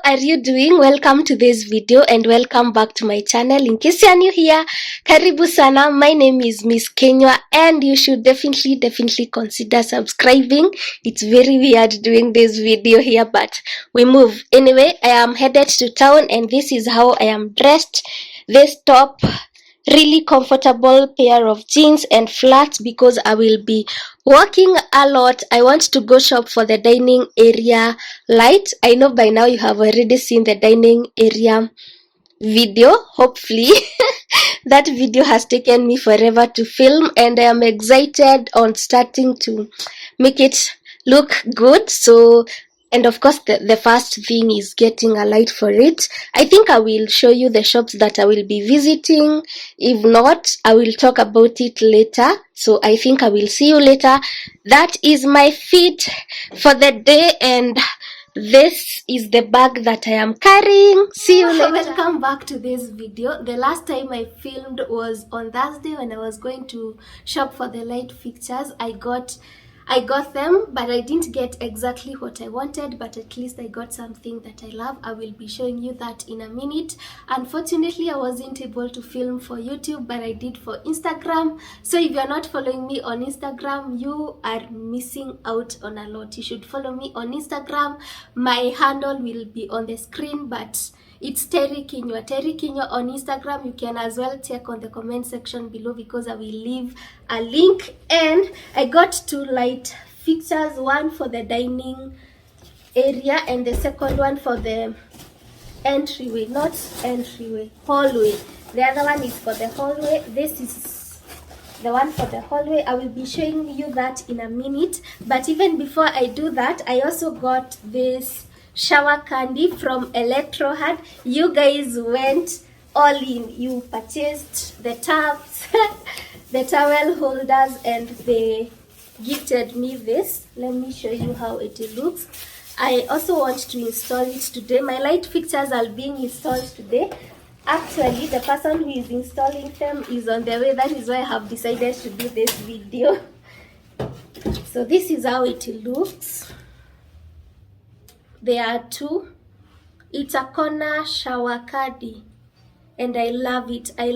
are you doing? Welcome to this video and welcome back to my channel. In case you are new here, karibu sana. My name is Miss Kinyua and you should definitely consider subscribing. It's very weird doing this video here, but we move. Anyway, I am headed to town and this is how I am dressed. This top, really comfortable pair of jeans and flats because I will be walking a lot. I want to go shop for the dining area light. I know by now you have already seen the dining area video, hopefully. That video has taken me forever to film and I am excited on starting to make it look good. And of course the first thing is getting a light for it. I think I will show you the shops that I will be visiting. If not, I will talk about it later. So I think I will see you later. That is my fit for the day and this is the bag that I am carrying. See you later. Welcome back to this video. The last time I filmed was on Thursday when I was going to shop for the light fixtures. I got them, but I didn't get exactly what I wanted, but at least I got something that I love. I will be showing you that in a minute. Unfortunately, I wasn't able to film for YouTube, but I did for Instagram. So if you're not following me on Instagram, you are missing out on a lot. You should follow me on Instagram. My handle will be on the screen, but it's Terry Kinyua on Instagram. You can as well check on the comment section below because I will leave a link. And I got two light fixtures, one for the dining area and the second one for the hallway. The other one is for the hallway. This is the one for the hallway. I will be showing you that in a minute, but even before I do that, I also got this shower candy from Electrohard. You guys went all in. You purchased the tubs, the towel holders, and they gifted me this. Let me show you how it looks. I also want to install it today. My light fixtures are being installed today. Actually, the person who is installing them is on their way. That is why I have decided to do this video. So this is how it looks. There are two. It's a corner shower caddy and I love it. I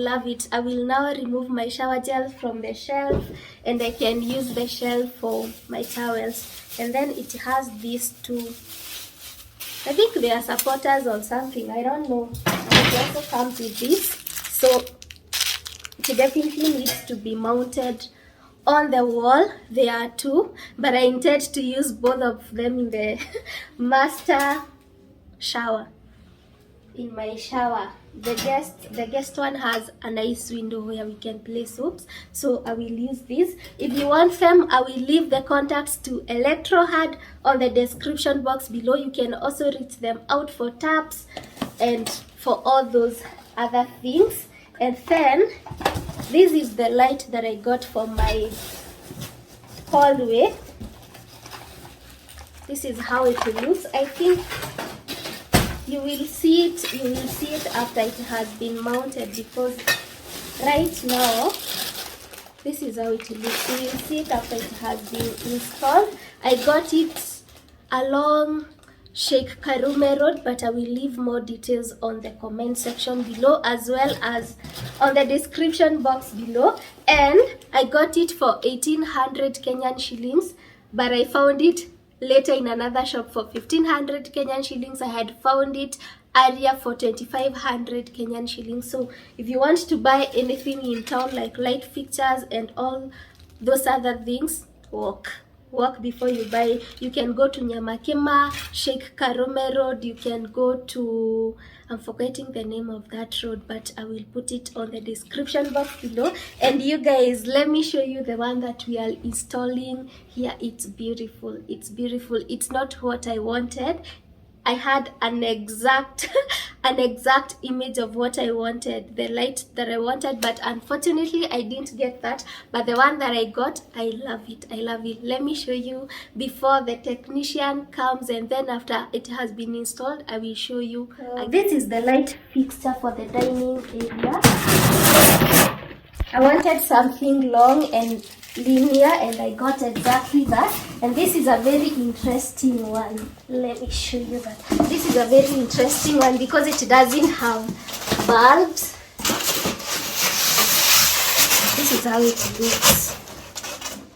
will now remove my shower gel from the shelf and I can use the shelf for my towels. And then it has these two, I think they are supporters or something, I don't know. And it also comes with this, so it definitely needs to be mounted on the wall. There are two, but I intend to use both of them in the master shower. In my shower, the guest one has a nice window where we can place soaps, so I will use this. If you want them, I will leave the contacts to Electrohard on the description box below. You can also reach them out for taps and for all those other things. And then this is the light that I got for my hallway. This is how it looks. I think you will see it after it has been mounted, because right now this is how it looks. You will see it after it has been installed. I got it along Sheikh Karume Road, but I will leave more details on the comment section below as well as on the description box below. And I got it for 1800 Kenyan shillings, but I found it later in another shop for 1500 Kenyan shillings. I had found it earlier for 2500 Kenyan shillings. So if you want to buy anything in town like light fixtures and all those other things, walk before you buy. You can go to Nyamakema, Sheikh Karume Road. You can go to, I'm forgetting the name of that road, but I will put it on the description box below. And you guys, let me show you the one that we are installing here. It's beautiful. It's not what I wanted. I had an exact image of what I wanted, the light that I wanted, but unfortunately I didn't get that. But the one that I got, I love it. Let me show you before the technician comes, and then after it has been installed, I will show you. This is the light fixture for the dining area. I wanted something long and linear, and I got exactly that. And this is a very interesting one. Let me show you that. This is a very interesting one because it doesn't have bulbs. This is how it looks.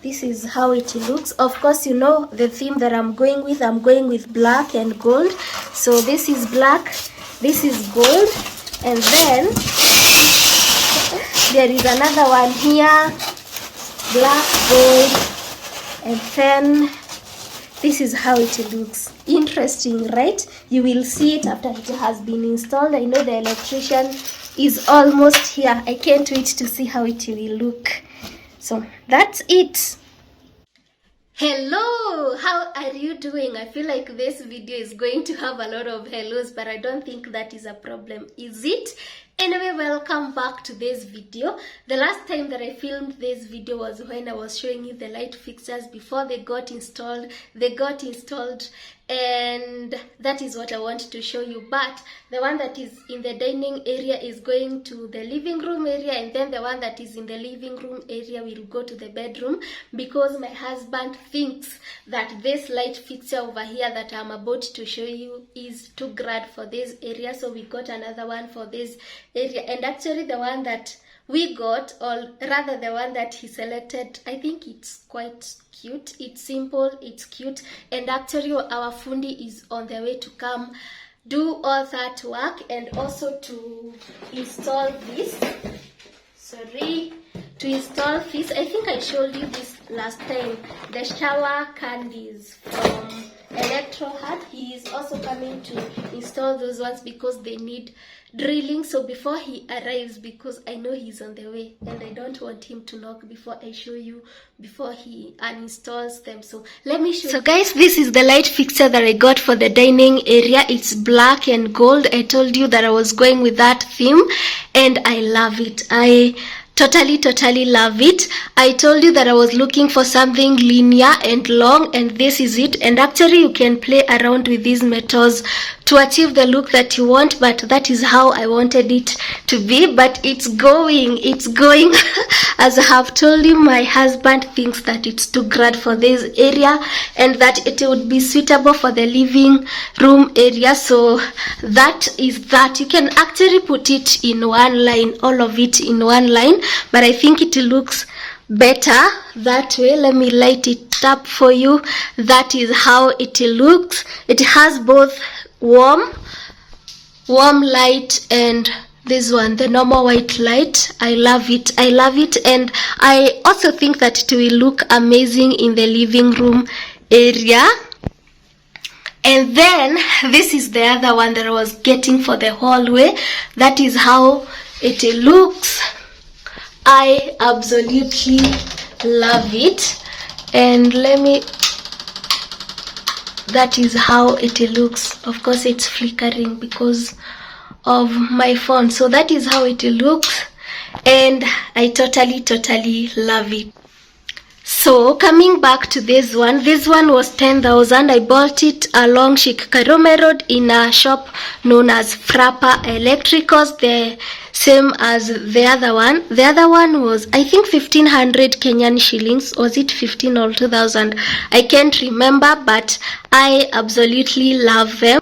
This is how it looks. Of course, you know the theme that I'm going with. I'm going with black and gold. So this is black, this is gold, and then there is another one here, black, gold, and then this is how it looks. Interesting, right? You will see it after it has been installed. I know the electrician is almost here. I can't wait to see how it will look. So that's it. Hello, how are you doing? I feel like this video is going to have a lot of hellos, but I don't think that is a problem, is it? Anyway, welcome back to this video. The last time that I filmed this video was when I was showing you the light fixtures before they got installed. And that is what I want to show you. But the one that is in the dining area is going to the living room area, and then the one that is in the living room area will go to the bedroom, because my husband thinks that this light fixture over here that I'm about to show you is too grand for this area. So we got another one for this area, and actually the one that we got, or rather the one that he selected, I think it's quite cute. It's simple, it's cute, and actually our fundi is on the way to come do all that work, and also to install this. To install this, I think I showed you this last time, the shower candies from Electrohard. He is also coming to install those ones because they need drilling. So before he arrives, because I know he's on the way and I don't want him to knock before I show you, before he uninstalls them. So let me show you. So guys, this is the light fixture that I got for the dining area. It's black and gold. I told you that I was going with that theme, and I love it. I totally love it. I told you that I was looking for something linear and long, and this is it. And actually you can play around with these metals to achieve the look that you want, but that is how I wanted it to be. But it's going as I have told you, my husband thinks that it's too grand for this area and that it would be suitable for the living room area. So that is that. You can actually put it in one line, all of it in one line, but I think it looks better that way. Let me light it up for you. That is how it looks. It has both warm light and this one, the normal white light. I love it, and I also think that it will look amazing in the living room area. And then this is the other one that I was getting for the hallway. That is how it looks. I absolutely love it, and that is how it looks. Of course it's flickering because of my phone. So that is how it looks, and I totally love it. So coming back to this one was 10,000. I bought it along Sheikh Karume Road in a shop known as Frapper Electricals, the same as the other one. The other one was, I think, 1,500 Kenyan shillings. Was it 15 or 2,000? I can't remember, but I absolutely love them.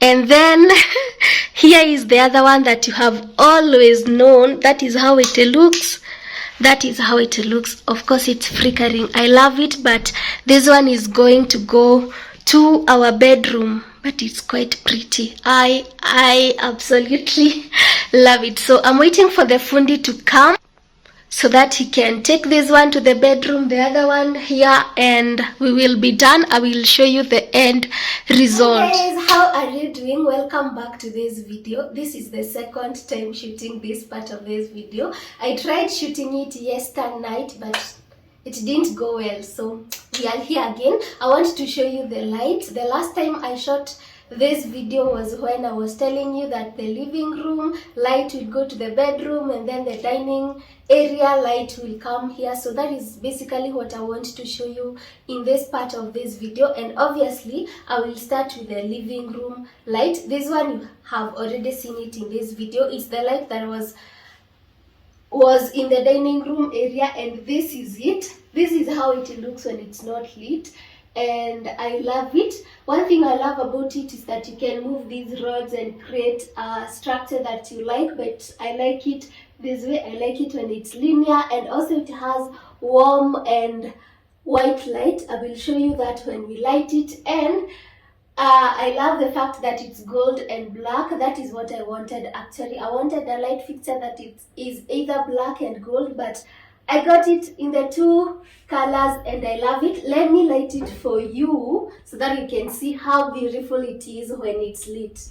And then here is the other one that you have always known. That is how it looks. Of course it's flickering. I love it, but this one is going to go to our bedroom, but it's quite pretty. I absolutely love it. So I'm waiting for the fundi to come so that he can take this one to the bedroom, the other one here, and we will be done. I will show you the end result. Hey guys, how are you doing? Welcome back to this video. This is the second time shooting this part of this video. I tried shooting it yesterday night, but it didn't go well, so we are here again. I want to show you the light. The last time I shot this video was when I was telling you that the living room light will go to the bedroom, and then the dining area light will come here. So that is basically what I want to show you in this part of this video. And obviously I will start with the living room light. This one you have already seen it in this video. It's the light that was was in the dining room area, and this is it. This is how it looks when it's not lit, and I love it. One thing I love about it is that you can move these rods and create a structure that you like, but I like it this way. I like it when it's linear, and also it has warm and white light. I will show you that when we light it. And I love the fact that it's gold and black. That is what I wanted actually. I wanted a light fixture that it is either black and gold, but I got it in the two colors and I love it. Let me light it for you so that you can see how beautiful it is when it's lit.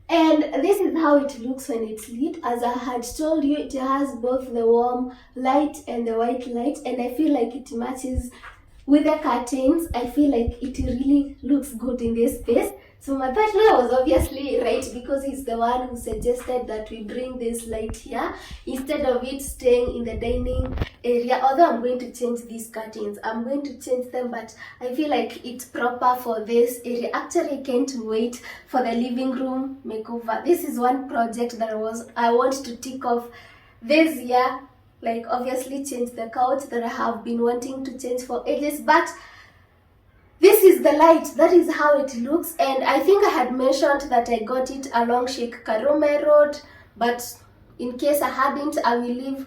And this is how it looks when it's lit. As I had told you, it has both the warm light and the white light, and I feel like it matches with the curtains. I feel like it really looks good in this space. So my partner was obviously right, because he's the one who suggested that we bring this light here instead of it staying in the dining area. Although I'm going to change these curtains, I'm going to change them, but I feel like it's proper for this area. Actually, I can't wait for the living room makeover. This is one project that I want to tick off this year. Like, obviously change the couch that I have been wanting to change for ages, but this is the light. That is how it looks. And I think I had mentioned that I got it along Sheikh Karume Road, but in case I hadn't, I will leave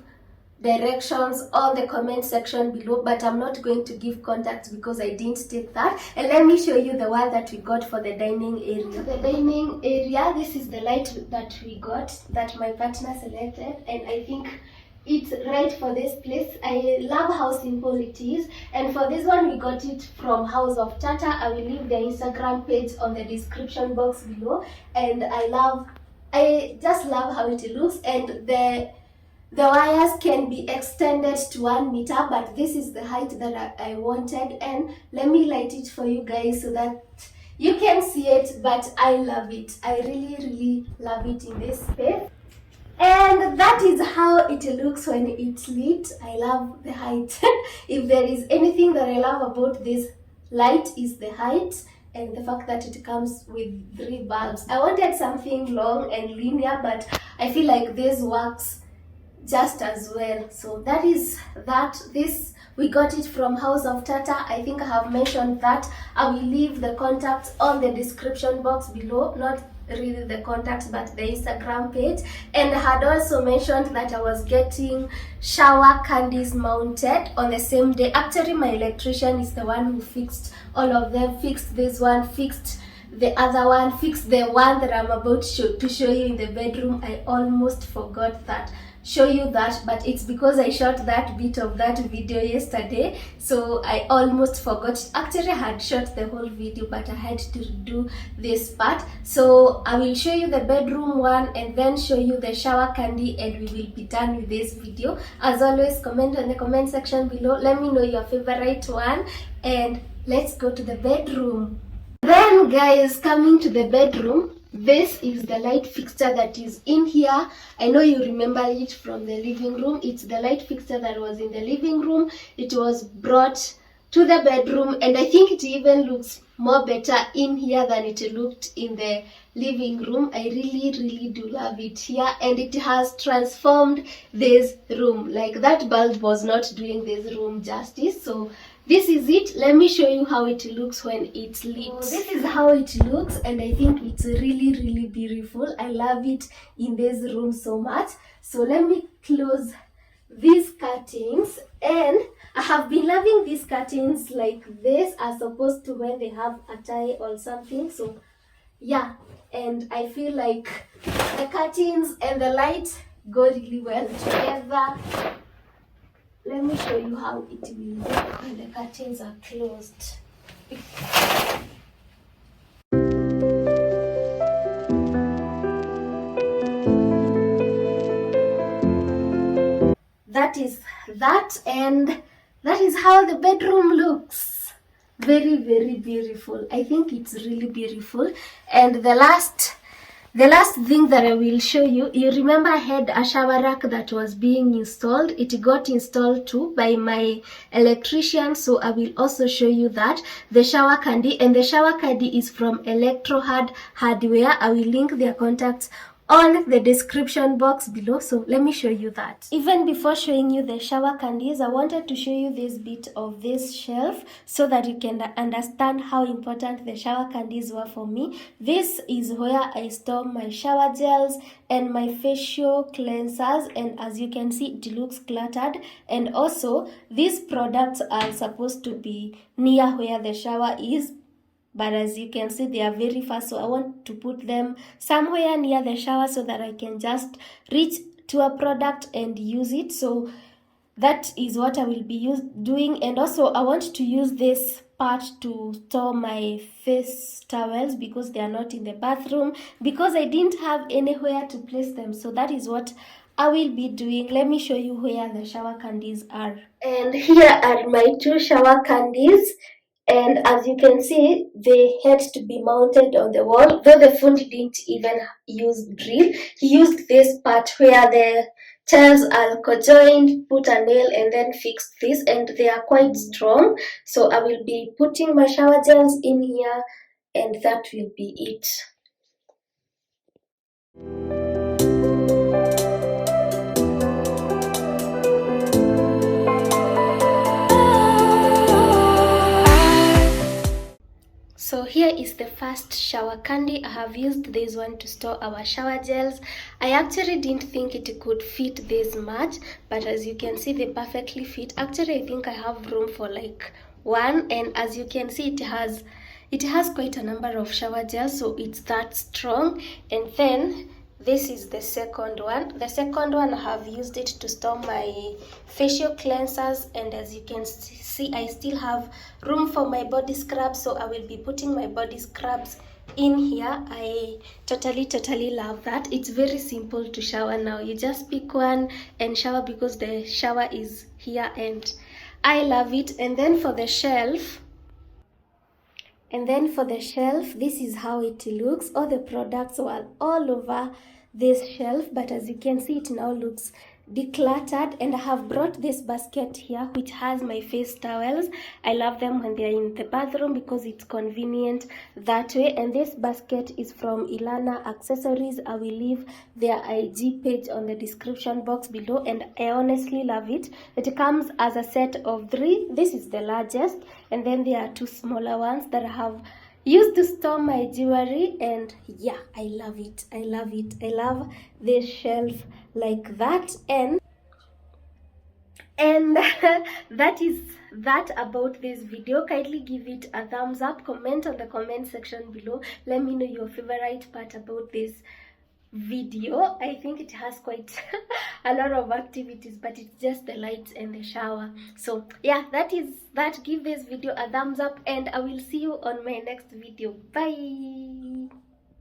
directions on the comment section below, but I'm not going to give contacts because I didn't take that. And let me show you the one that we got for the dining area. The dining area, this is the light that we got, that my partner selected, and I think it's right for this place. I love how simple it is, and for this one we got it from House of Tata. I will leave their Instagram page on the description box below, and I just love how it looks. And the wires can be extended to 1 meter, but this is the height that I wanted. And let me light it for you guys so that you can see it, but I love it. I really love it in this space. And that is how it looks when it's lit. I love the height. If there is anything that I love about this light, is the height and the fact that it comes with 3 bulbs. I wanted something long and linear, but I feel like this works just as well. So that is that. This, we got it from House of Tata. I think I have mentioned that. I will leave the contacts on the description box below. Not really the contacts, but the Instagram page. And I had also mentioned that I was getting shower candies mounted on the same day. Actually, my electrician is the one who fixed all of them. Fixed this one, fixed the other one, fixed the one that I'm about to show you in the bedroom. I almost forgot that show you that, but it's because I shot that bit of that video yesterday, so I almost forgot. Actually, I had shot the whole video, but I had to do this part. So I will show you the bedroom one and then show you the shower candy, and we will be done with this video. As always, comment on the comment section below. Let me know your favorite one, and let's go to the bedroom. Then guys, coming to the bedroom, this is the light fixture that is in here. I know you remember it from the living room. It's the light fixture that was in the living room. It was brought to the bedroom, and I think it even looks more better in here than it looked in the living room. I really do love it here, and it has transformed this room. Like, that bulb was not doing this room justice, so this is it. Let me show you how it looks when it's lit. So this is how it looks, and I think it's really beautiful. I love it in this room so much. So let me close these curtains, and I have been loving these curtains like this as opposed to when they have a tie or something. So yeah, and I feel like the curtains and the light go really well together. Let me show you how it will look when the curtains are closed. That is that, and that is how the bedroom looks. Very beautiful. I think it's really beautiful. And the last thing that I will show you, you remember I had a shower rack that was being installed. It got installed too by my electrician, so I will also show you that. The shower candy, and the shower candy is from Electrohard hardware. I will link their contacts on the description box below. So let me show you that. Even before showing you the shower candies, I wanted to show you this bit of this shelf so that you can understand how important the shower candies were for me. This is where I store my shower gels and my facial cleansers, and as you can see, it looks cluttered. And also these products are supposed to be near where the shower is, but as you can see, they are very far, so I want to put them somewhere near the shower so that I can just reach to a product and use it. So that is what I will be doing. And also I want to use this part to store my face towels because they are not in the bathroom, because I didn't have anywhere to place them. So that is what I will be doing. Let me show you where the shower candies are. And here are my 2 shower candies. And as you can see, they had to be mounted on the wall, though the phone didn't even use drill. He used this part where the tiles are conjoined, put a nail and then fixed this, and they are quite strong. So I will be putting my shower gels in here, and that will be it. So here is the first shower candy. I have used this one to store our shower gels. I actually didn't think it could fit this much, but as you can see, they perfectly fit. Actually, I think I have room for like 1, and as you can see, it has quite a number of shower gels, so it's that strong. And then this is the second one. The second one, I have used it to store my facial cleansers, and as you can see, I still have room for my body scrub, so I will be putting my body scrubs in here. I totally love that. It's very simple to shower now. You just pick one and shower because the shower is here, and I love it. And then for the shelf, this is how it looks. All the products were all over this shelf, but as you can see, it now looks decluttered. And I have brought this basket here which has my face towels. I love them when they're in the bathroom because it's convenient that way. And this basket is from Ilana Accessories. I will leave their IG page on the description box below, and I honestly love it. It comes as a set of 3. This is the largest, and then there are 2 smaller ones that I have used to store my jewelry. And yeah, I love it. I love this shelf like that. And that is that about this video. Kindly give it a thumbs up, comment on the comment section below, let me know your favorite part about this video. I think it has quite a lot of activities, but it's just the lights and the shower. So yeah, that is that. Give this video a thumbs up, and I will see you on my next video. Bye.